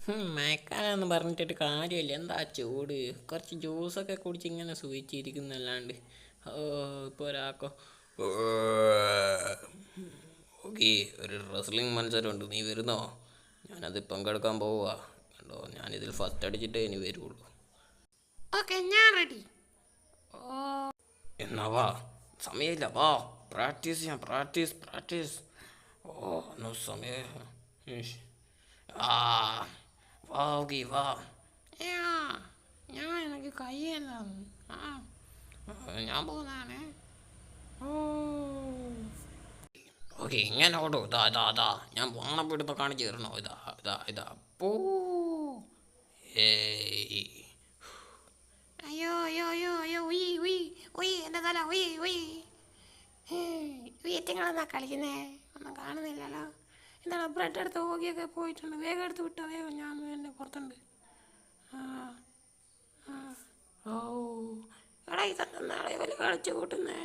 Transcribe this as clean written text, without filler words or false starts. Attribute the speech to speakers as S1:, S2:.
S1: മഴക്കാലമെന്ന് പറഞ്ഞിട്ട് കാര്യമില്ല. എന്താ ചൂട്. കുറച്ച് ജ്യൂസൊക്കെ കുടിച്ച് ഇങ്ങനെ സൂചിച്ചിരിക്കുന്നല്ലാണ്ട്. ഓ, ഇപ്പോൾ ഒരാൾക്കോ ഓക്കെ, ഒരു റെസ്ലിംഗ് മത്സരമുണ്ട്, നീ വരുന്നോ? ഞാനത് പങ്കെടുക്കാൻ പോവുക. കണ്ടോ, ഞാനിതിൽ ഫസ്റ്റ് അടിച്ചിട്ടേ ഇനി വരുള്ളൂ.
S2: ഓക്കെ, ഞാൻ റെഡി.
S1: എന്നാ വാ, സമയമില്ല, വാ. പ്രാക്ടീസ് ചെയ്യാം, പ്രാക്ടീസ് പ്രാക്ടീസ്. ഓ, എന്നാ സമയം. ഇഷ്. ആ, വാ ഓക്കെ, വാ.
S2: ഞാൻ എനിക്ക് കയ്യല്ല. ആ ഞാൻ പോകുന്നതാണേ. ഓ
S1: ഓക്കെ, ഇങ്ങനെ ഓടോ. ഇതാ ഇതാ ഇതാ, ഞാൻ വാണപ്പെടുത്ത കാണിച്ചു തരണോ? ഇതാ ഇതാ ഇതാ. പോ. ഏയ്.
S2: അയ്യോ അയ്യോ അയ്യോ അയ്യോ, ഉയ് ഉയ് ഉയ്, എൻ്റെ തല ഉയ് ഉയ്. വീറ്റങ്ങളെന്നാ കളിക്കുന്നേ? ഒന്നും കാണുന്നില്ലല്ലോ. എന്താണ് ബ്രെഡ് എടുത്ത് ഓകിയൊക്കെ പോയിട്ടുണ്ട്. വേഗം എടുത്ത് വിട്ടോ, വേഗം. ഞാൻ എന്നെ പുറത്തുണ്ട്. ആ ആ ഓ, എടാ ഇതൊക്കെ നാളെ വലിയ കളിച്ചു കൂട്ടുന്നേ.